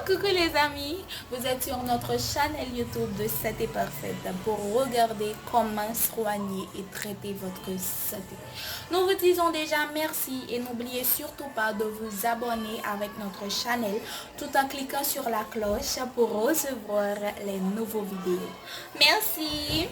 Coucou les amis, vous êtes sur notre chaîne YouTube de Santé Parfaite pour regarder comment soigner et traiter votre santé. Nous vous disons déjà merci et n'oubliez surtout pas de vous abonner avec notre chaîne tout en cliquant sur la cloche pour recevoir les nouveaux vidéos. Merci.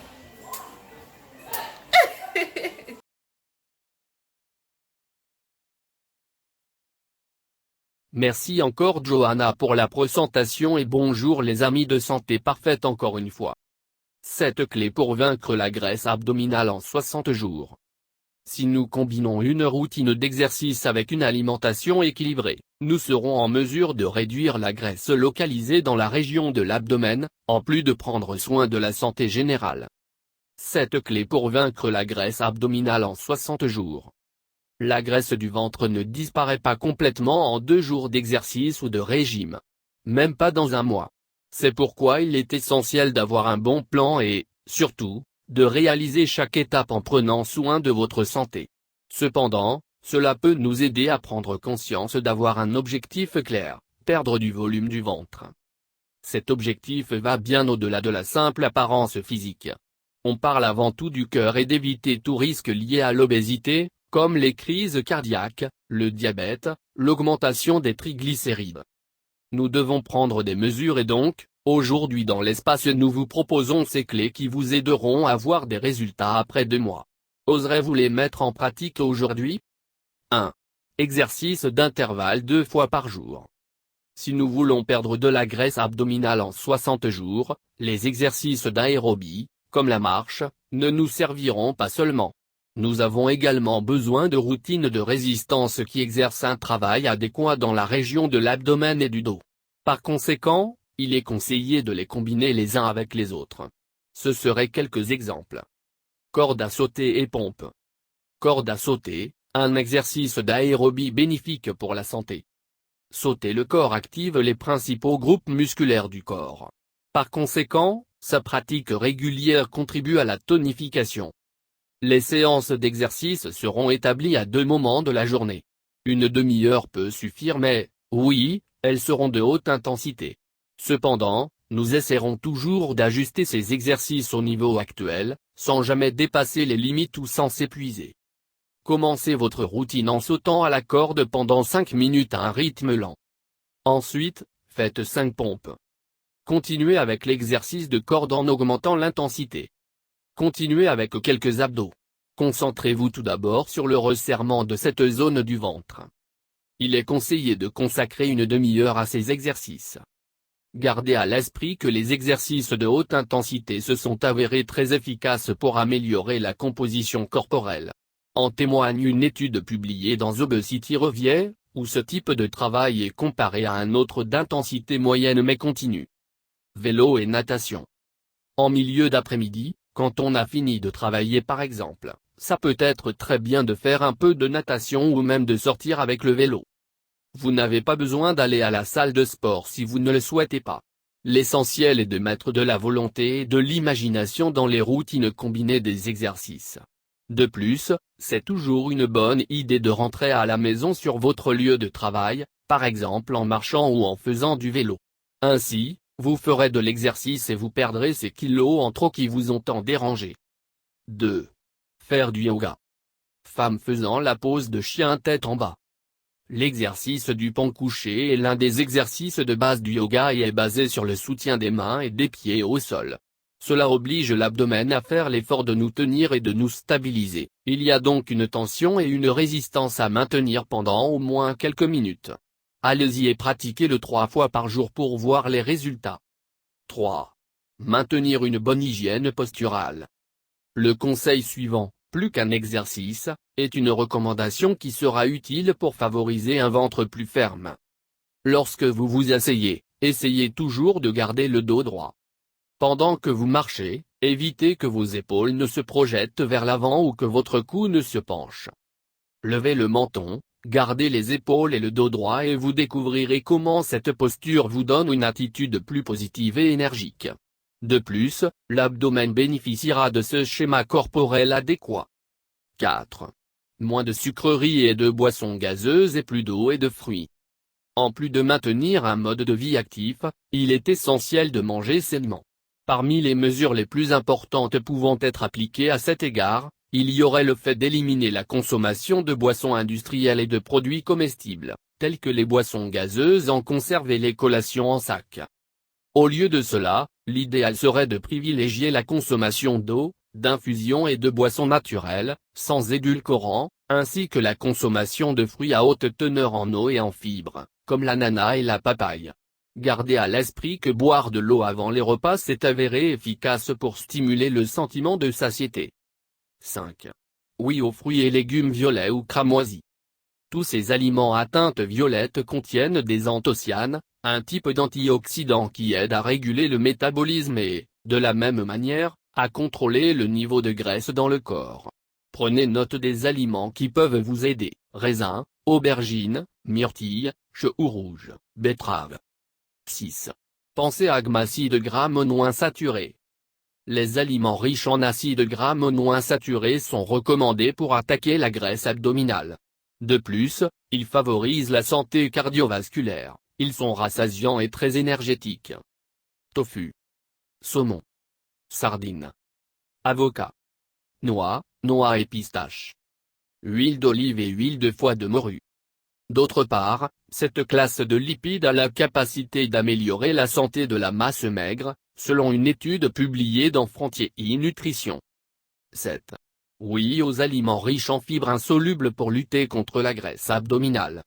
Merci encore Johanna pour la présentation et bonjour les amis de Santé Parfaite encore une fois. 7 clés pour vaincre la graisse abdominale en 60 jours. Si nous combinons une routine d'exercice avec une alimentation équilibrée, nous serons en mesure de réduire la graisse localisée dans la région de l'abdomen, en plus de prendre soin de la santé générale. 7 clés pour vaincre la graisse abdominale en 60 jours. La graisse du ventre ne disparaît pas complètement en 2 jours d'exercice ou de régime. Même pas dans un mois. C'est pourquoi il est essentiel d'avoir un bon plan et, surtout, de réaliser chaque étape en prenant soin de votre santé. Cependant, cela peut nous aider à prendre conscience d'avoir un objectif clair, perdre du volume du ventre. Cet objectif va bien au-delà de la simple apparence physique. On parle avant tout du cœur et d'éviter tout risque lié à l'obésité, comme les crises cardiaques, le diabète, l'augmentation des triglycérides. Nous devons prendre des mesures et donc, aujourd'hui dans l'espace nous vous proposons ces clés qui vous aideront à voir des résultats après 2 mois. Oserez-vous les mettre en pratique aujourd'hui? 1. Exercice d'intervalle 2 fois par jour. Si nous voulons perdre de la graisse abdominale en 60 jours, les exercices d'aérobie, comme la marche, ne nous serviront pas seulement. Nous avons également besoin de routines de résistance qui exercent un travail adéquat dans la région de l'abdomen et du dos. Par conséquent, il est conseillé de les combiner les uns avec les autres. Ce seraient quelques exemples. Corde à sauter et pompe. Corde à sauter, un exercice d'aérobie bénéfique pour la santé. Sauter le corps active les principaux groupes musculaires du corps. Par conséquent, sa pratique régulière contribue à la tonification. Les séances d'exercice seront établies à 2 moments de la journée. Une demi-heure peut suffire mais, oui, elles seront de haute intensité. Cependant, nous essaierons toujours d'ajuster ces exercices au niveau actuel, sans jamais dépasser les limites ou sans s'épuiser. Commencez votre routine en sautant à la corde pendant 5 minutes à un rythme lent. Ensuite, faites 5 pompes. Continuez avec l'exercice de corde en augmentant l'intensité. Continuez avec quelques abdos. Concentrez-vous tout d'abord sur le resserrement de cette zone du ventre. Il est conseillé de consacrer une demi-heure à ces exercices. Gardez à l'esprit que les exercices de haute intensité se sont avérés très efficaces pour améliorer la composition corporelle. En témoigne une étude publiée dans Obesity Review, où ce type de travail est comparé à un autre d'intensité moyenne mais continue. Vélo et natation. En milieu d'après-midi, quand on a fini de travailler par exemple, ça peut être très bien de faire un peu de natation ou même de sortir avec le vélo. Vous n'avez pas besoin d'aller à la salle de sport si vous ne le souhaitez pas. L'essentiel est de mettre de la volonté et de l'imagination dans les routines combinées des exercices. De plus, c'est toujours une bonne idée de rentrer à la maison sur votre lieu de travail, par exemple en marchant ou en faisant du vélo. Ainsi, vous ferez de l'exercice et vous perdrez ces kilos en trop qui vous ont tant dérangé. 2. Faire du yoga. Femme faisant la pose de chien tête en bas. L'exercice du pont couché est l'un des exercices de base du yoga et est basé sur le soutien des mains et des pieds au sol. Cela oblige l'abdomen à faire l'effort de nous tenir et de nous stabiliser. Il y a donc une tension et une résistance à maintenir pendant au moins quelques minutes. Allez-y et pratiquez-le 3 fois par jour pour voir les résultats. 3. Maintenir une bonne hygiène posturale. Le conseil suivant, plus qu'un exercice, est une recommandation qui sera utile pour favoriser un ventre plus ferme. Lorsque vous vous asseyez, essayez toujours de garder le dos droit. Pendant que vous marchez, évitez que vos épaules ne se projettent vers l'avant ou que votre cou ne se penche. Levez le menton. Gardez les épaules et le dos droit et vous découvrirez comment cette posture vous donne une attitude plus positive et énergique. De plus, l'abdomen bénéficiera de ce schéma corporel adéquat. 4. Moins de sucreries et de boissons gazeuses et plus d'eau et de fruits. En plus de maintenir un mode de vie actif, il est essentiel de manger sainement. Parmi les mesures les plus importantes pouvant être appliquées à cet égard, il y aurait le fait d'éliminer la consommation de boissons industrielles et de produits comestibles, tels que les boissons gazeuses en conserve et les collations en sac. Au lieu de cela, l'idéal serait de privilégier la consommation d'eau, d'infusion et de boissons naturelles, sans édulcorants, ainsi que la consommation de fruits à haute teneur en eau et en fibres, comme l'ananas et la papaye. Gardez à l'esprit que boire de l'eau avant les repas s'est avéré efficace pour stimuler le sentiment de satiété. 5. Oui aux fruits et légumes violets ou cramoisis. Tous ces aliments à teinte violette contiennent des anthocyanes, un type d'antioxydant qui aide à réguler le métabolisme et, de la même manière, à contrôler le niveau de graisse dans le corps. Prenez note des aliments qui peuvent vous aider: raisins, aubergines, myrtilles, choux rouges, betteraves. 6. Pensez à acides gras monoinsaturés. Les aliments riches en acides gras monoinsaturés sont recommandés pour attaquer la graisse abdominale. De plus, ils favorisent la santé cardiovasculaire, ils sont rassasiants et très énergétiques. Tofu, saumon, sardines, avocat, noix et pistaches, huile d'olive et huile de foie de morue. D'autre part, cette classe de lipides a la capacité d'améliorer la santé de la masse maigre, selon une étude publiée dans Frontier Nutrition. 7. Oui aux aliments riches en fibres insolubles pour lutter contre la graisse abdominale.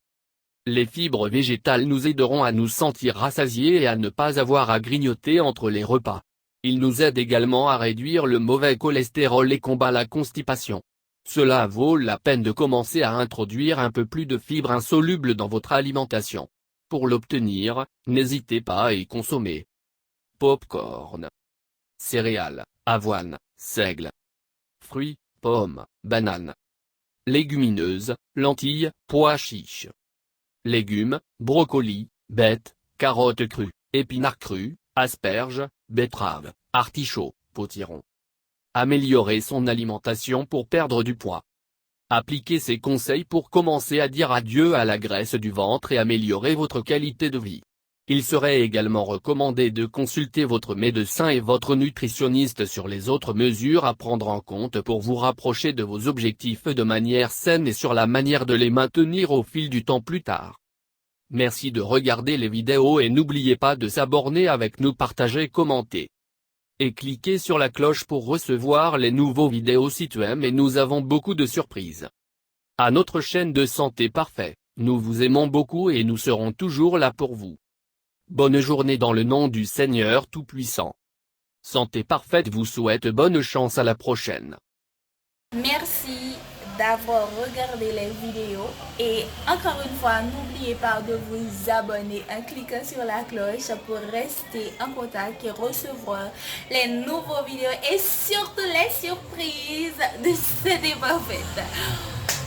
Les fibres végétales nous aideront à nous sentir rassasiés et à ne pas avoir à grignoter entre les repas. Ils nous aident également à réduire le mauvais cholestérol et combattent la constipation. Cela vaut la peine de commencer à introduire un peu plus de fibres insolubles dans votre alimentation. Pour l'obtenir, n'hésitez pas à y consommer popcorn, céréales, avoine, seigle, fruits, pommes, bananes, légumineuses, lentilles, pois chiches, légumes, brocolis, bettes, carottes crues, épinards crus, asperges, betteraves, artichauts, potirons. Améliorer son alimentation pour perdre du poids. Appliquez ces conseils pour commencer à dire adieu à la graisse du ventre et améliorer votre qualité de vie. Il serait également recommandé de consulter votre médecin et votre nutritionniste sur les autres mesures à prendre en compte pour vous rapprocher de vos objectifs de manière saine et sur la manière de les maintenir au fil du temps plus tard. Merci de regarder les vidéos et n'oubliez pas de s'abonner avec nous, partager, commenter. Et cliquez sur la cloche pour recevoir les nouveaux vidéos si tu aimes, et nous avons beaucoup de surprises. À notre chaîne de Santé Parfait, nous vous aimons beaucoup et nous serons toujours là pour vous. Bonne journée dans le nom du Seigneur Tout-Puissant. Santé Parfaite vous souhaite bonne chance, à la prochaine. Merci d'avoir regardé les vidéos et encore une fois, n'oubliez pas de vous abonner en cliquant sur la cloche pour rester en contact et recevoir les nouveaux vidéos et surtout les surprises de Santé Parfaite.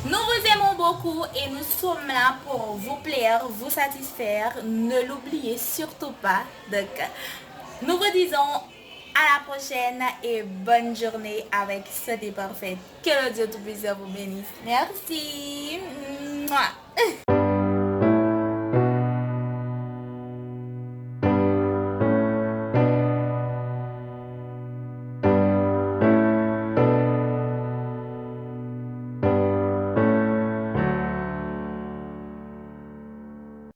Nous vous aimons beaucoup et nous sommes là pour vous plaire, vous satisfaire. Ne l'oubliez surtout pas. Donc, nous vous disons à la prochaine et bonne journée avec Santé Parfaite. Que le Dieu Tout-Puissant vous bénisse. Merci. Mouah.